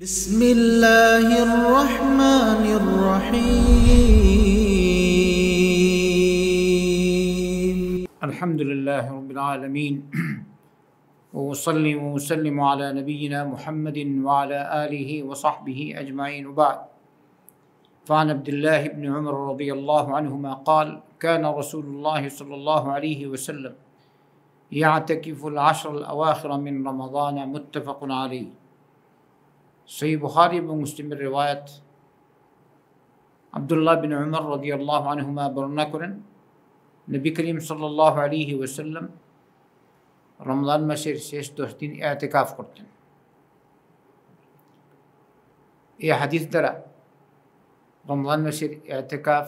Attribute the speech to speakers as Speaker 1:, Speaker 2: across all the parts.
Speaker 1: بسم الله الرحمن الرحيم
Speaker 2: الحمد لله رب العالمين وأصلي وأسلم على نبينا محمد وعلى آله وصحبه أجمعين وبعد فعن عبد الله بن عمر رضي الله عنهما قال كان رسول الله صلى الله عليه وسلم يعتكف العشر الأواخر من رمضان متفق عليه সহিহ বুখারী এবং মুসলিমের রিওয়ায়াত আব্দুল্লাহ বিন উমর রাদিয়াল্লাহু আনহুমা বর্ণনা করেন নবী করিম সাল্লাল্লাহু আলাইহি ওয়াসাল্লাম রমজান মাসের শেষ 10 দিন ইতিকাফ করতেন। এই হাদিস দ্বারা রমজান মাসের ইতিকাফ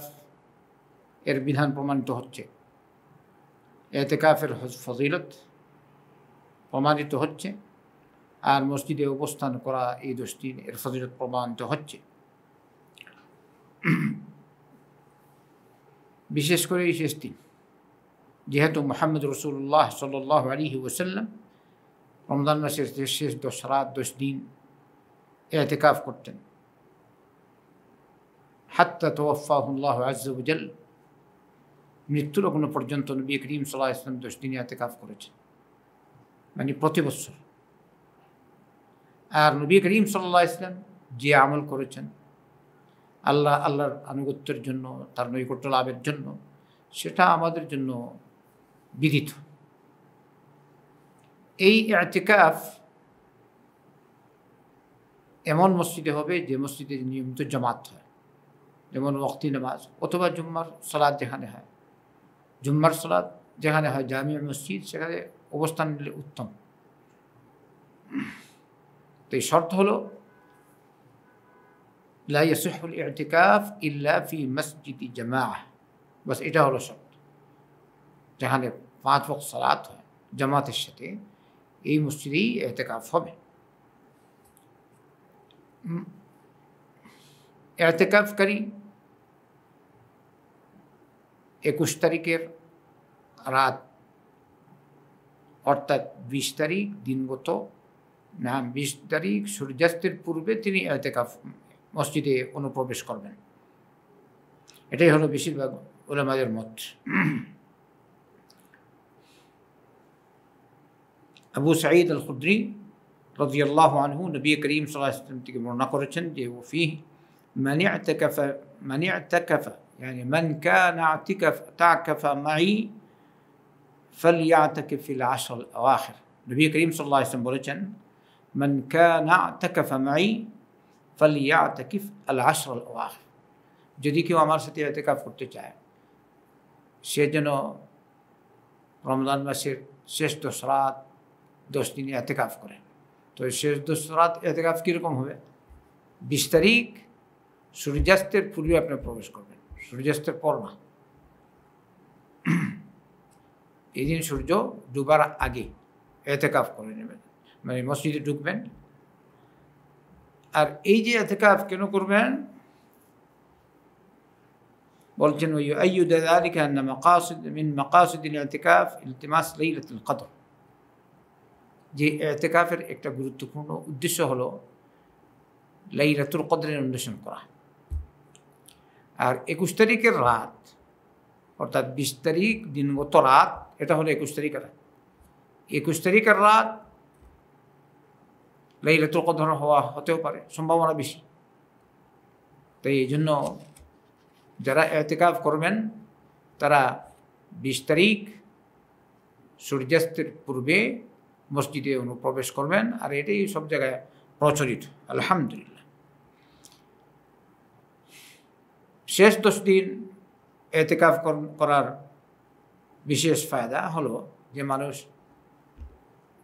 Speaker 2: এর বিধান প্রমাণিত হচ্ছে, ইতিকাফের ফজিলত প্রমাণিত হচ্ছে, আর মসজিদে অবস্থান করা এই 10 দিন এর ফজিলত প্রমাণিত হচ্ছে। বিশেষ করে এই শেষ দিন, যেহেতু মুহাম্মদ রাসূলুল্লাহ সাল্লাল্লাহু আলাইহি ওয়াসাল্লাম রমজান মাসের শেষ 10 রাত 10 দিন ইতিকাফ করতেন, হাত্তা তাওয়াফাহুল্লাহু আযজা ওয়া জাল, মৃত্যুর লগ্ন পর্যন্ত নবী করিম সাল্লাল্লাহু আলাইহি ওয়াসাল্লাম 10 দিন ইতিকাফ করেছেন, মানে প্রতি বছর। আর নবী করিম সাল্লাল্লাহু আলাইহি ওয়াসাল্লাম যে আমল করেছেন আল্লাহর আনুগত্যের জন্য, তার নৈকট্য লাভের জন্য, সেটা আমাদের জন্য বিদিত। এই ইতিকাফ এমন মসজিদে হবে যে মসজিদে নিয়মিত জামাত হয়, যেমন ওয়াক্তি নামাজ অথবা জুম্মার সালাত যেখানে হয়, জুম্মার সালাত যেখানে হয় জামি মসজিদ, সেখানে অবস্থান নিলে উত্তম। তো এই শর্ত হলো লা ইয়াসিহুল ইতিকাফ ইল্লা ফি মসজিদি জামাআহ, বাস এটা হলো শর্ত। যেখানে 5 ওয়াক্ত সালাত হয় জামাতের সাথে, এই মসজিদেই ইতিকাফ হবে। ইতিকাফকারী 21 তারিখের রাত অর্থাৎ 20 তারিখ দিনগত 20 তারিখ সূর্যাস্তের পূর্বে তিনি ইতিকাফ মসজিদে অনুপ্রবেশ করবেন। এটাই হলো বেশিরভাগ উলামাদের মত। আবু সাঈদ আল খুদরি রাদিয়াল্লাহু আনহু নবী করিম সাল্লাল্লাহু আলাইহি ওয়াসাল্লাম থেকে বর্ণনা করেছেন যে ওফিহি মান ই'তাকাফা يعني من كان اعتكف معي فليعتكف في العشر الأواخر। নবী করিম সাল্লাল্লাহু আলাইহি ওয়াসাল্লাম বলেছেন من كان اعتكف معي فليعتكف العشر الأواخر, যদি কেউ আমার সাথে ইতিকাফ করতে চায় সে যেন রমজান মাসের শেষ 10 রাত 10 দিন ইতিকাফ করে। তো শেষ 10 রাত ইতিকাফ কীরকম হবে? 20 তারিখ সূর্যাস্তের পূর্বে আপনি প্রবেশ করবেন, সূর্যাস্তের পর না। এই দিন সূর্য ডুবার আগে ইতিকাফ করে নেবেন, মানে মসজিদে ঢুকবেন। আর এই যে ইতিকাফ কেন করবেন বলছেন, ويؤيد ذلك أن من مقاصد الاعتكاف التماس ليلة القدر, যে ইতিকাফের একটা গুরুত্বপূর্ণ উদ্দেশ্য হলো লাইলাতুল কদরের অন্বেষণ করা। আর 21 তারিখের রাত অর্থাৎ 20 তারিখ দিনগত রাত, এটা হলো 21 তারিখের রাত। 21 তারিখের রাত লাইলাতুল কদর হতেও পারে, সম্ভাবনা বেশি। তাই এই জন্য যারা ইতিকাফ করবেন তারা 20 তারিখ সূর্যাস্তের পূর্বে মসজিদে অনুপ্রবেশ করবেন। আর এটাই সব জায়গায় প্রচলিত, আলহামদুলিল্লাহ। শেষ 10 দিন ইতিকাফ করার বিশেষ ফায়দা হলো যে মানুষ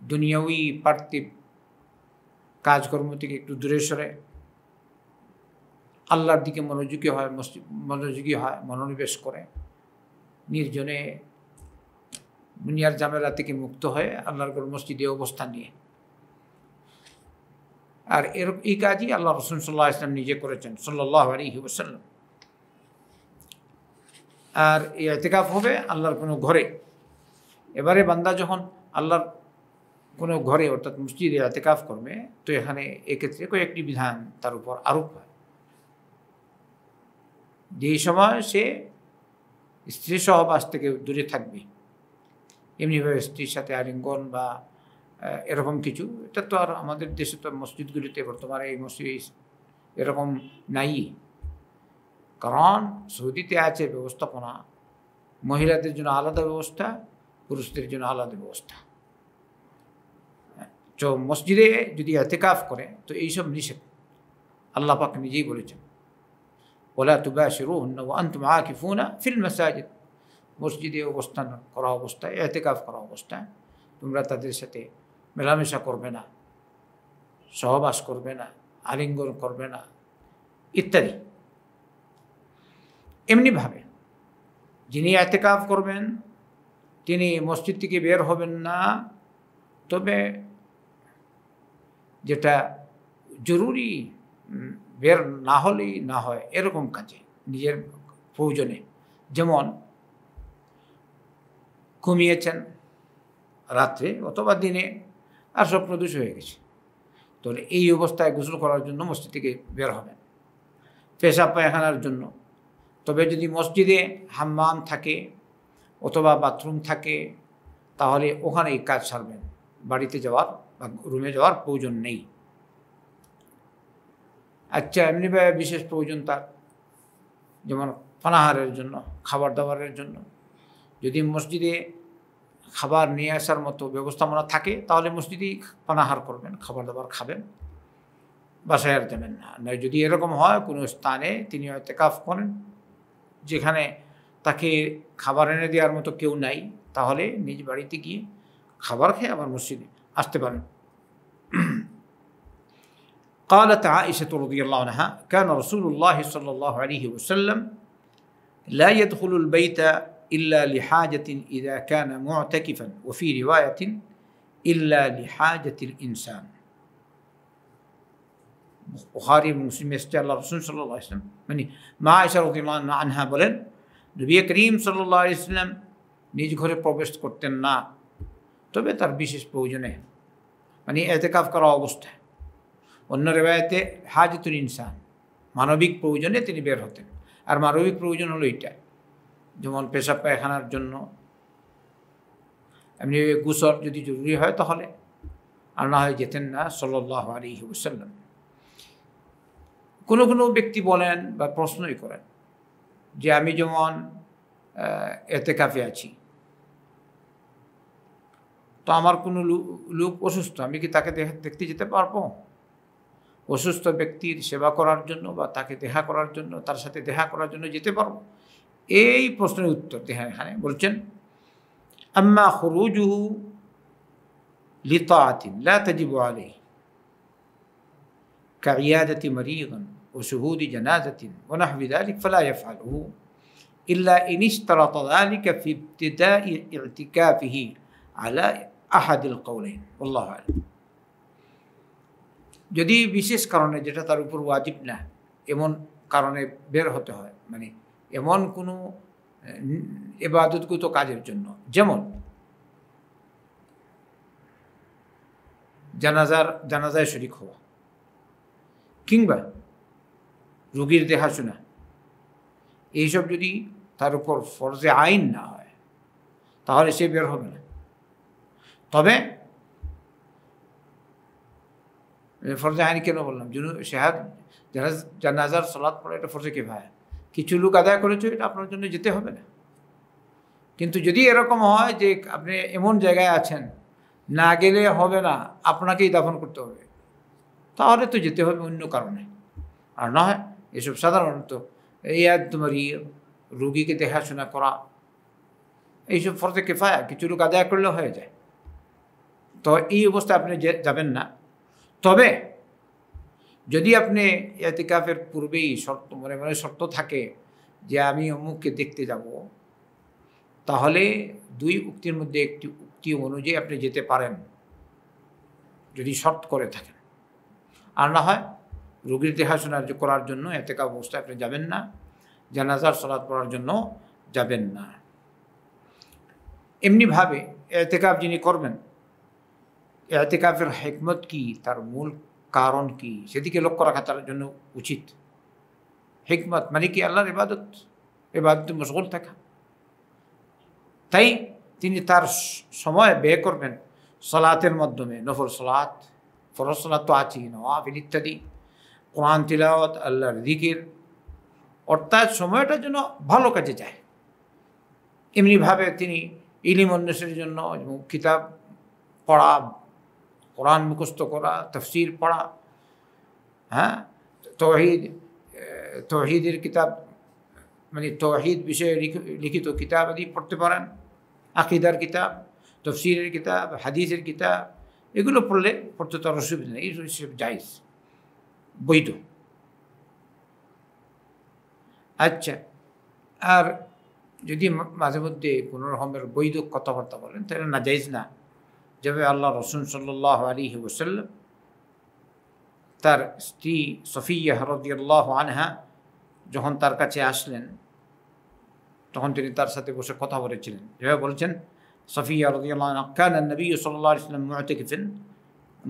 Speaker 2: দুনিয়াবি পার্থিব কাজকর্ম থেকে একটু দূরে সরে আল্লাহর দিকে মনোযোগী হয়, মনোনিবেশ করে, নির্জনে দুনিয়ার ঝামেলা থেকে মুক্ত হয়ে আল্লাহর ঘর মসজিদে অবস্থান নিয়ে। আর এই কাজই আল্লাহ রাসূল সাল্লাল্লাহু আলাইহি ওয়াসাল্লাম নিজে করেছেন সাল্লাল্লাহু আলাইহি ওয়াসাল্লাম। আর এই ইতিকাফ হবে আল্লাহর কোনো ঘরে। এবারে বান্দা যখন আল্লাহর কোনো ঘরে অর্থাৎ মসজিদে ইতিকাফ করবে, তো এখানে এক্ষেত্রে কয়েকটি বিধান তার উপর আরোপ হয়। যে সময় সে স্ত্রী সহবাস থেকে দূরে থাকবে, এমনিভাবে স্ত্রীর সাথে আলিঙ্গন বা এরকম কিছু, এটা তো আর আমাদের দেশে তো মসজিদগুলিতে বর্তমানে এই মসজিদ এরকম নাই। কারণ সৌদিতে আছে ব্যবস্থাপনা, মহিলাদের জন্য আলাদা ব্যবস্থা, পুরুষদের জন্য আলাদা ব্যবস্থা। তো মসজিদে যদি ইতিকাফ করে তো এইসব নিষেধ। আল্লাহ পাক নিজেই বলেছেন, ওয়ালা তুবাশিরুহুন্না ওয়া আনতুম আকিফুনা ফিল মাসাজিদ, মসজিদে অবস্থান করা অবস্থায়, ইতিকাফ করা অবস্থায় তোমরা তাদের সাথে মেলামেশা করবে না, সহবাস করবে না, আলিঙ্গন করবে না ইত্যাদি। এমনিভাবে যিনি ইতিকাফ করবেন তিনি মসজিদ থেকে বের হবেন না, তবে যেটা জরুরি বের না হলেই না হয় এরকম কাজে, নিজের প্রয়োজনে, যেমন ঘুমিয়েছেন রাত্রে অথবা দিনে আর স্বপ্নদোষ হয়ে গেছে, তাহলে এই অবস্থায় গোসল করার জন্য মসজিদ থেকে বের হবেন, পেশাব পায়খানার জন্য। তবে যদি মসজিদে হাম্মাম থাকে অথবা বাথরুম থাকে তাহলে ওখানেই কাজ সারবেন, বাড়িতে যাওয়ার বা রুমে যাওয়ার প্রয়োজন নেই। আচ্ছা, এমনিভাবে বিশেষ প্রয়োজন তার, যেমন পানাহারের জন্য, খাবার দাবারের জন্য, যদি মসজিদে খাবার নিয়ে আসার মতো ব্যবস্থাপনা থাকে তাহলে মসজিদেই পানাহার করবেন, খাবার দাবার খাবেন, বাসায় আর যাবেন না। নয় যদি এরকম হয় কোনো স্থানে তিনি ইতিকাফ করেন যেখানে তাকে খাবার এনে দেওয়ার মতো কেউ নাই, তাহলে নিজ বাড়িতে গিয়ে খাবার খেয়ে আবার মসজিদে আসতে পারেন। قالت عائشة رضي الله عنها كان رسول الله صلى الله عليه وسلم لا يدخل البيت إلا لحاجة إذا كان معتكفا وفي رواية إلا لحاجة الإنسان। বুখারী মুসলিম এসেছে আল্লাহ রাসূল সাল্লাল্লাহু আলাইহি ওয়াসাল্লাম মানে মা আয়েশা রাদিয়াল্লাহু আনহা বলেন, নবী করিম সাল্লাল্লাহু আলাইহি ওয়াসাল্লাম নিজ ঘরে প্রবেশ করতেন না, তবে তার বিশেষ প্রয়োজনে, মানে ইতিকাফ করা অবস্থায়। অন্য রিওয়ায়াতে হাজাতুল ইনসান, মানবিক প্রয়োজনে তিনি বের হতেন। আর মানবিক প্রয়োজন হলো এইটা, যেমন পেশাব পায়খানার জন্য, এমনি গোসল যদি জরুরি হয় তাহলে, আর না হয় যেতেন না সাল্লাল্লাহু আলাইহি ওয়াসাল্লাম। কোনো কোনো ব্যক্তি বলেন বা প্রশ্নই করেন যে আমি যেমন ইতিকাফে আছি, তো আমার কোনো লোক অসুস্থ, আমি কি তাকে দেখতে যেতে পারবো? অসুস্থ ব্যক্তির সেবা করার জন্য বা তাকে দেখা করার জন্য, তার সাথে দেখা করার জন্য যেতে পারবো? এই প্রশ্নের উত্তর এখানে বলছেন, আম্মা খুরুজুহু লিতাআতিন লা তাজিবু আলাইহি কাইয়াদাতি মারিদিন ওয়া শুহুদি জানাজাতিন ওয়া নাহবি যালিক ফালা ইয়াফআলুহু ইল্লা ইন ইশতারাতা যালিকা ফি ইবতিদাই ইতিকাফিহি আলা আহাদিল কওলাইন আল্লাহু আ'লাম। যদি বিশেষ কারণে, যেটা তার উপর ওয়াজিব না, এমন কারণে বের হতে হয়, মানে এমন কোনো ইবাদতগত কাজের জন্য, যেমন জানাজায় শরীক হওয়া কিংবা রোগীর দেখাশোনা, এইসব যদি তার উপর ফরজে আইন না হয় তাহলে সে বের হবে না। তবে ফরজে আইন কেন বললাম, জানাজার সালাত পড়ে এটা ফরজে কিফায়া, কিছু লোক আদায় করেছে, এটা আপনার জন্য যেতে হবে না। কিন্তু যদি এরকম হয় যে আপনি এমন জায়গায় আছেন না গেলে হবে না, আপনাকেই দাফন করতে হবে, তাহলে তো যেতে হবে অন্য কারণে। আর না হয় এসব সাধারণত তোমারই রোগীকে দেখাশোনা করা, এইসব ফরজে কিফায়া কিছু লোক আদায় করলে হয়ে যায়। তো এই অবস্থায় আপনি যাবেন না। তবে যদি আপনি ইতিকাফের পূর্বেই শর্ত মনে মনে শর্ত থাকে যে আমি অমুককে দেখতে যাব, তাহলে দুই উক্তির মধ্যে একটি উক্তি অনুযায়ী আপনি যেতে পারেন যদি শর্ত করে থাকেন। আর না হয় রোগীর দেখাশোনা করার জন্য ইতিকাফ অবস্থায় আপনি যাবেন না, জানাজার সালাত পড়ার জন্য যাবেন না। এমনিভাবে ইতিকাফ যিনি করবেন ইতিকাফের হিকমত কি, তার মূল কারণ কি, সেদিকে লক্ষ্য রাখা তার জন্য উচিত। হিকমত মানে কি? আল্লাহর ইবাদতে মশগুল থাকা। তাই তিনি তার সময় ব্যয় করবেন সালাতের মাধ্যমে, নফল সালাত, ফরজ সালাত তো আছেই, নওয়াফিল ইত্যাদি, কোরআন তিলাওয়াত, আল্লাহর জিকির, অর্থাৎ সময়টা যেন ভালো কাজে যায়। এমনিভাবে তিনি ইলম অন্বেষণের জন্য কিতাব পড়া, কোরআন মুখস্থ করা, তাফসীর পড়া, হ্যাঁ, তৌহিদের কিতাব মানে তৌহিদ বিষয়ে লিখিত কিতাব আদি পড়তে পারেন, আকিদার কিতাব, তফসিরের কিতাব, হাদিসের কিতাব, এগুলো পড়তে তার অসুবিধা নেই, এইসব জায়েজ, বৈধ। আচ্ছা, আর যদি মাঝে মধ্যে কোনো রকমের বৈধ কথাবার্তা বলেন তাহলে না, জায়েজ না। যেভাবে আল্লাহ রসুল সাল্লাল্লাহু আলাইহি ওয়াসাল্লাম তার স্ত্রী সফিয়া রাদিয়াল্লাহু আনহা যখন তার কাছে আসলেন, তখন তিনি তার সাথে বসে কথা বলেছিলেন। যেভাবে বলছেন, সফিয়া রাদিয়াল্লাহু আনহা, কানা নবী সাল্লাল্লাহু আলাইহি ওয়াসাল্লাম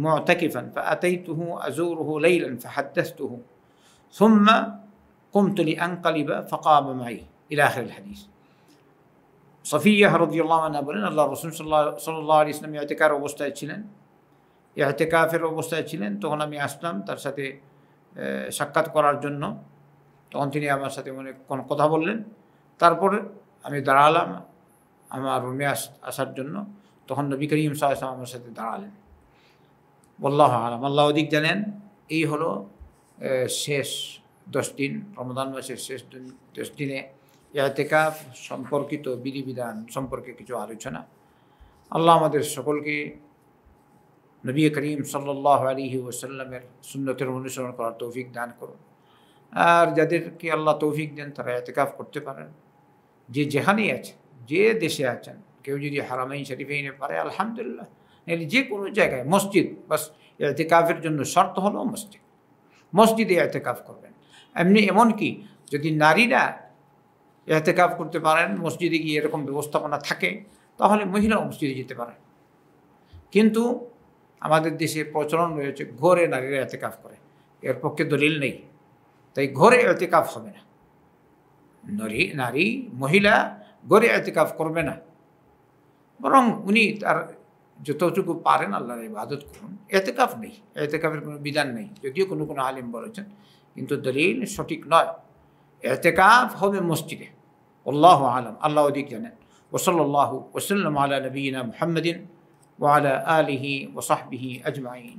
Speaker 2: মু'তাকিফান ফাআতাইতুহু আযুরুহু লাইলান ফাহাদ্দাসতুহু সুম্মা কুমতু লিআনকালিবা ফাকামা মাই ইলা আখিরিল হাদিস। সফিয়া রাদিয়াল্লাহু আনহা বলেন, আল্লাহ রাসূল সাল্লাল্লাহু আলাইহি ওয়াসাল্লাম ইতিকাফের অবস্থায় ছিলেন, ইতিকাফের অবস্থায় ছিলেন। তখন আমি আসলাম তার সাথে সাক্ষাৎ করার জন্য। তখন তিনি আমার সাথে অনেকক্ষণ কথা বললেন। তারপরে আমি দাঁড়ালাম আমার রুমে আসার জন্য। তখন নবী করিম সাল্লাল্লাহু আলাইহি ওয়াসাল্লাম আমার সাথে দাঁড়ালেন। আল্লাহু আ'লাম, আল্লাহ অধিক জানেন। এই হলো শেষ 10 দিন, রমজান মাসের শেষ 10 দিনে ইতিকাফ সম্পর্কিত বিধিবিধান সম্পর্কে কিছু আলোচনা। আল্লাহ আমাদের সকলকে নবী করিম সাল্লাল্লাহু আলাইহি ওয়াসাল্লামের সুন্নতের অনুসরণ করার তৌফিক দান করুন। আর যাদেরকে আল্লাহ তৌফিক দেন তারা ইতিকাফ করতে পারেন, যে যেখানেই আছে, যে দেশে আছেন। কেউ যদি হারামাইন শরীফাইনে পারে আলহামদুলিল্লাহ, যে কোনো জায়গায় মসজিদ, বাস ইতিকাফের জন্য শর্ত হলো মসজিদে ইতিকাফ করবেন। এমনকি যদি নারীরা ইতিকাফ করতে পারেন, মসজিদে গিয়ে এরকম ব্যবস্থাপনা থাকে, তাহলে মহিলাও মসজিদে যেতে পারেন। কিন্তু আমাদের দেশে প্রচলন রয়েছে ঘরে নারীরা ইতিকাফ করে, এর পক্ষে দলিল নেই। তাই ঘরে ইতিকাফ হবে না, মহিলা ঘরে ইতিকাফ করবে না, বরং উনি তার যতটুকু পারেন আল্লাহর ইবাদত করুন। ইতিকাফ নেই, ইতিকাফের কোনো বিধান নেই, যদিও কোনো আলিম বলেছেন, কিন্তু দলিল সঠিক নয়। ইতিকাফ হবে মসজিদে। আল্লাহু আ'লাম, আল্লাহ অধিক জানেন। ওয়া সাল্লাল্লাহু ওয়া সাল্লাম আলা নবিয়িনা মুহাম্মাদিন ওয়া আলা আলিহি ওয়া সাহবিহি আজমাইন।